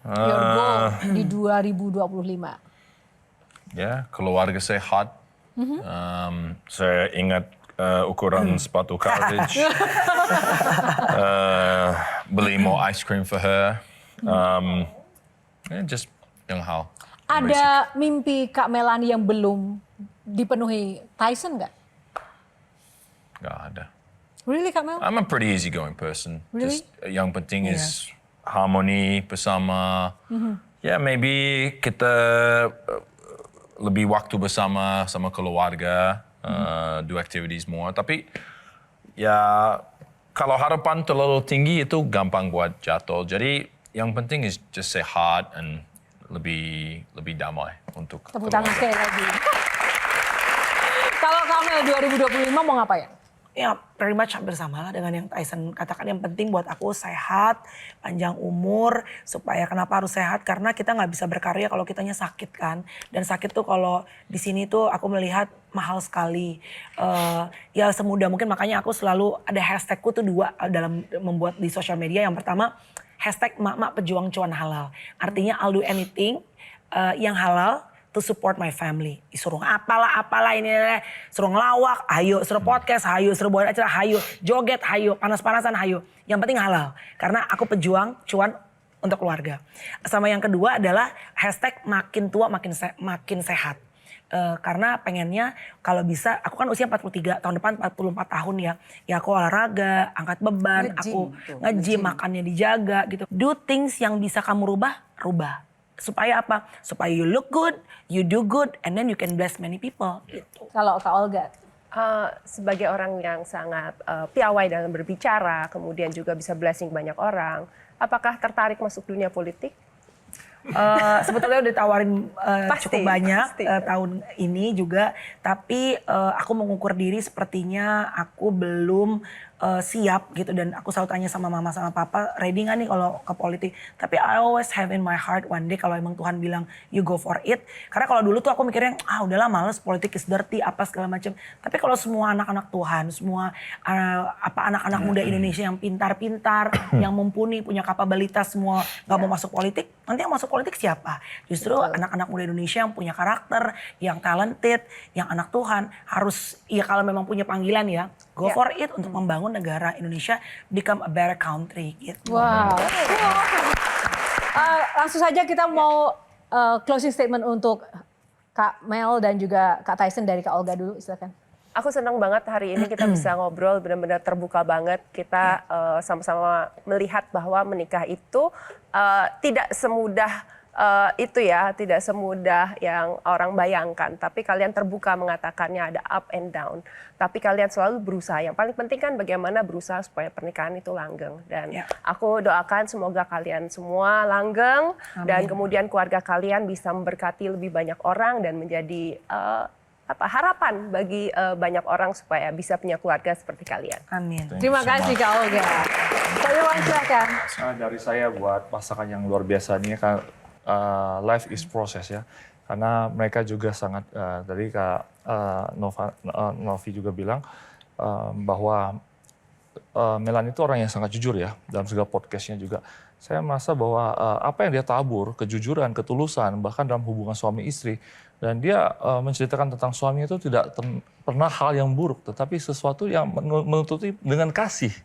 Speaker 6: Your goal di 2025.
Speaker 8: Ya, keluarga sehat. Saya ingat ukuran sepatu cottage. Beli more ice cream for her. Just yang hal.
Speaker 6: Ada mimpi Kak Melanie yang belum dipenuhi Tyson nggak?
Speaker 8: Nggak ada.
Speaker 6: Really Kak Mel?
Speaker 8: I'm a pretty easygoing person.
Speaker 6: Really?
Speaker 8: Just yang penting is harmoni bersama. Ya, maybe kita lebih waktu bersama sama keluarga, do activities more. Tapi ya kalau harapan terlalu tinggi itu gampang buat jatuh. Jadi yang penting is just sehat and lebih damai untuk
Speaker 6: Tepuk tangan sekali lagi. Kalau Kak Mel 2025 mau ngapain?
Speaker 5: Ya, pretty much hampir sama lah dengan yang Tyson katakan. Yang penting buat aku sehat, panjang umur. Supaya kenapa harus sehat? Karena kita nggak bisa berkarya kalau kitanya sakit kan. Dan sakit tuh kalau di sini tuh aku melihat mahal sekali. Ya semudah mungkin, makanya aku selalu ada hashtagku tuh 2 dalam membuat di sosial media. Yang pertama, hashtag emak-emak pejuang cuan halal. Artinya I'll do anything yang halal to support my family. Disuruh apalah ini, suruh ngelawak, ayo, suruh podcast, ayo, suruh buat acara, ayo, joget, ayo, panas-panasan, ayo. Yang penting halal. Karena aku pejuang cuan untuk keluarga. Sama yang kedua adalah hashtag makin tua makin sehat. Karena pengennya kalau bisa, aku kan usia 43, tahun depan 44 tahun ya. Ya aku olahraga, angkat beban, aku nge-gym, makannya dijaga gitu. Do things yang bisa kamu rubah. Supaya apa? Supaya you look good, you do good, and then you can bless many people. Gitu.
Speaker 6: Kalau Kak Olga?
Speaker 2: Sebagai orang yang sangat piawai dalam berbicara, kemudian juga bisa blessing banyak orang, apakah tertarik masuk dunia politik?
Speaker 5: Sebetulnya udah tawarin cukup banyak
Speaker 2: pasti.
Speaker 5: Tahun ini juga, tapi aku mengukur diri sepertinya aku belum siap gitu, dan aku selalu tanya sama mama sama papa, ready gak nih kalau ke politik? Tapi I always have in my heart one day kalau emang Tuhan bilang you go for it. Karena kalau dulu tuh aku mikirnya udahlah males, politik is dirty apa segala macam. Tapi kalau semua anak-anak Tuhan, semua anak-anak muda Indonesia yang pintar-pintar, yang mumpuni, punya kapabilitas, semua gak mau masuk politik, nanti yang masuk politik siapa? Justru anak-anak muda Indonesia yang punya karakter, yang talented, yang anak Tuhan harus, ya kalau memang punya panggilan ya, go for it untuk membangun negara Indonesia become a better country gitu.
Speaker 6: Wow. Langsung saja kita mau closing statement untuk Kak Mel dan juga Kak Tyson dari Kak Olga dulu, silakan.
Speaker 2: Aku senang banget hari ini kita bisa ngobrol benar-benar terbuka banget. Kita sama-sama melihat bahwa menikah itu tidak semudah itu ya, tidak semudah yang orang bayangkan. Tapi kalian terbuka mengatakannya, ada up and down. Tapi kalian selalu berusaha. Yang paling penting kan bagaimana berusaha supaya pernikahan itu langgeng. Dan aku doakan semoga kalian semua langgeng. Amin. Dan kemudian keluarga kalian bisa memberkati lebih banyak orang dan menjadi harapan bagi banyak orang supaya bisa punya keluarga seperti kalian.
Speaker 5: Amin.
Speaker 6: Terima kasih Kak Olga. Pak Iwan silakan.
Speaker 3: Dari saya buat pasangan yang luar biasa ini kan, life is process ya. Karena mereka juga sangat, tadi Kak Novi juga bilang bahwa Melanie itu orang yang sangat jujur ya, dalam segala podcastnya juga. Saya merasa bahwa apa yang dia tabur, kejujuran, ketulusan, bahkan dalam hubungan suami istri, dan dia menceritakan tentang suaminya itu tidak pernah hal yang buruk, tetapi sesuatu yang menutupi dengan kasih,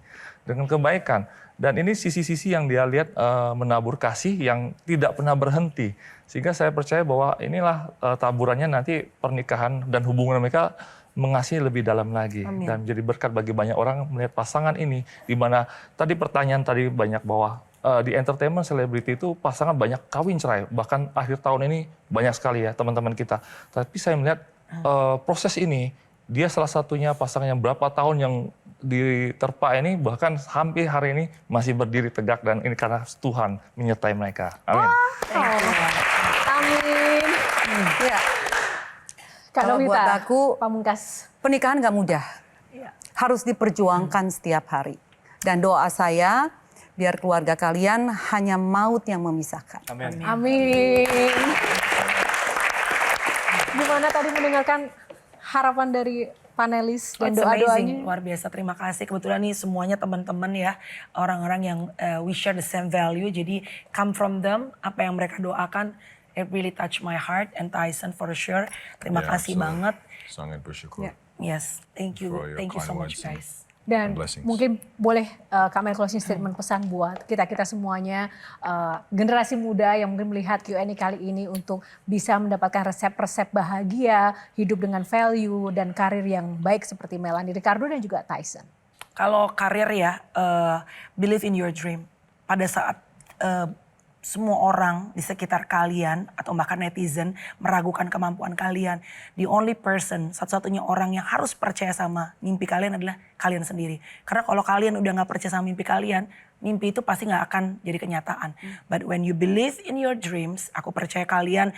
Speaker 3: dengan kebaikan. Dan ini sisi-sisi yang dia lihat menabur kasih yang tidak pernah berhenti. Sehingga saya percaya bahwa inilah taburannya nanti pernikahan dan hubungan mereka mengasihi lebih dalam lagi. Amin. Dan menjadi berkat bagi banyak orang melihat pasangan ini. Di mana tadi pertanyaan tadi banyak bahwa di entertainment selebriti itu pasangan banyak kawin cerai. Bahkan akhir tahun ini banyak sekali ya teman-teman kita. Tapi saya melihat proses ini, dia salah satunya pasangan yang berapa tahun yang diterpa ini, bahkan hampir hari ini masih berdiri tegak, dan ini karena Tuhan menyertai mereka. Amin.
Speaker 4: Ya.
Speaker 6: Kak
Speaker 4: Kalau
Speaker 6: Novita,
Speaker 4: buat aku,
Speaker 6: Pamungkas.
Speaker 4: pernikahan nggak mudah. Harus diperjuangkan setiap hari. Dan doa saya, biar keluarga kalian hanya maut yang memisahkan.
Speaker 3: Amin.
Speaker 6: Amin. Gimana tadi mendengarkan harapan dari panelis dan
Speaker 5: It's amazing,
Speaker 6: doa-doanya?
Speaker 5: luar biasa. Terima kasih. Kebetulan nih semuanya teman-teman ya, orang-orang yang we share the same value. Jadi come from them, apa yang mereka doakan, it really touch my heart and Tyson for sure. Terima
Speaker 8: Yeah,
Speaker 5: kasih
Speaker 8: absolutely.
Speaker 5: banget.
Speaker 8: Sangat bersyukur.
Speaker 5: Yes, thank you
Speaker 8: For your
Speaker 5: so
Speaker 8: kind
Speaker 5: much
Speaker 8: words and-
Speaker 5: guys.
Speaker 6: Dan
Speaker 8: blessings.
Speaker 6: mungkin boleh Kak Mel closing statement pesan buat kita-kita semuanya, generasi muda yang mungkin melihat Q&A kali ini untuk bisa mendapatkan resep-resep bahagia, hidup dengan value dan karir yang baik seperti Melanie Ricardo dan juga Tyson.
Speaker 5: Kalau karir ya, believe in your dream. Pada saat semua orang di sekitar kalian atau bahkan netizen meragukan kemampuan kalian, the only person, satu-satunya orang yang harus percaya sama mimpi kalian adalah kalian sendiri. Karena kalau kalian udah gak percaya sama mimpi kalian, mimpi itu pasti gak akan jadi kenyataan. But when you believe in your dreams, aku percaya kalian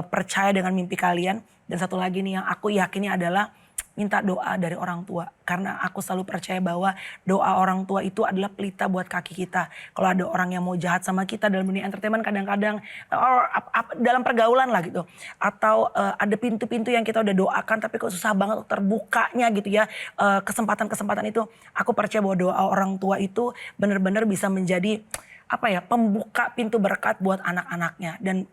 Speaker 5: percaya dengan mimpi kalian. Dan satu lagi nih yang aku yakini adalah minta doa dari orang tua. Karena aku selalu percaya bahwa doa orang tua itu adalah pelita buat kaki kita. Kalau ada orang yang mau jahat sama kita dalam dunia entertainment kadang-kadang, dalam pergaulan lah gitu. Atau ada pintu-pintu yang kita udah doakan tapi kok susah banget terbukanya gitu ya. Kesempatan-kesempatan itu aku percaya bahwa doa orang tua itu benar-benar bisa menjadi pembuka pintu berkat buat anak-anaknya. Dan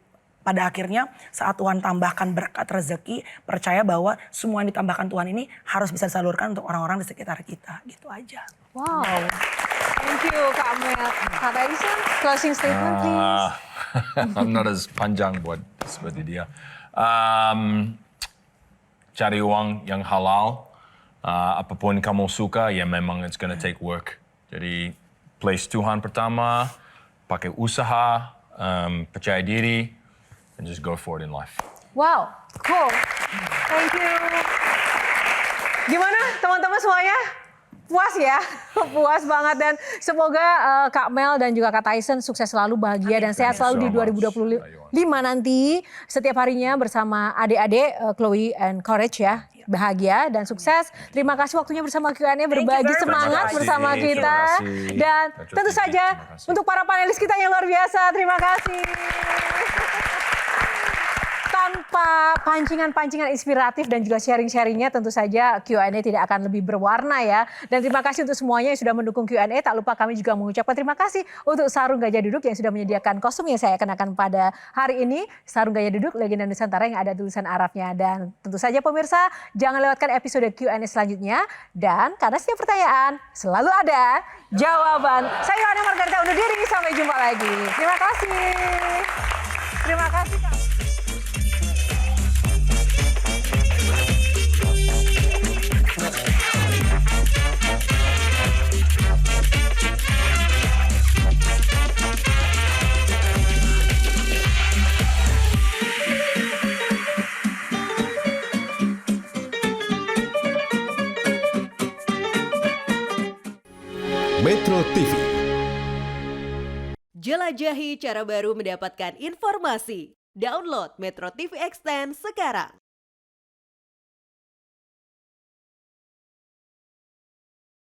Speaker 5: pada akhirnya saat Tuhan tambahkan berkat rezeki, percaya bahwa semua yang ditambahkan Tuhan ini harus bisa disalurkan untuk orang-orang di sekitar kita. Gitu aja.
Speaker 6: Wow, thank you Kak Mel. Kak Tyson, closing statement please.
Speaker 8: I'm not as panjang buat seperti dia. Cari uang yang halal, apapun kamu suka, ya memang it's gonna take work. Jadi place Tuhan pertama, pakai usaha, percaya diri, and just go for it in life.
Speaker 6: Wow, cool. Thank you. Gimana teman-teman semuanya? Puas ya? Puas banget dan semoga Kak Mel dan juga Kak Tyson sukses selalu, bahagia dan sehat selalu di 2025 nanti. Setiap harinya bersama adik-adik Chloe and Courage ya. Bahagia dan sukses. Terima kasih waktunya bersama Q&A, berbagi
Speaker 5: very
Speaker 6: semangat
Speaker 8: much.
Speaker 6: bersama
Speaker 8: Terima
Speaker 6: kita.
Speaker 8: kasih.
Speaker 6: Dan
Speaker 8: Metro
Speaker 6: tentu
Speaker 8: TV,
Speaker 6: saja
Speaker 8: terima kasih.
Speaker 6: untuk para panelis kita yang luar biasa. Terima kasih. Tanpa pancingan-pancingan inspiratif dan juga sharing-sharingnya tentu saja Q&A tidak akan lebih berwarna ya. Dan terima kasih untuk semuanya yang sudah mendukung Q&A. Tak lupa kami juga mengucapkan terima kasih untuk Sarung Gajah Duduk yang sudah menyediakan kostum yang saya kenakan pada hari ini. Sarung Gajah Duduk, legenda Nusantara yang ada tulisan Arabnya. Dan tentu saja pemirsa, jangan lewatkan episode Q&A selanjutnya. Dan karena setiap pertanyaan selalu ada jawaban. Saya Yohana Margarita undur diri, sampai jumpa lagi. Terima kasih. Terima kasih Kak.
Speaker 1: Metro TV.
Speaker 7: Jelajahi cara baru mendapatkan informasi. Download Metro TV Extend sekarang.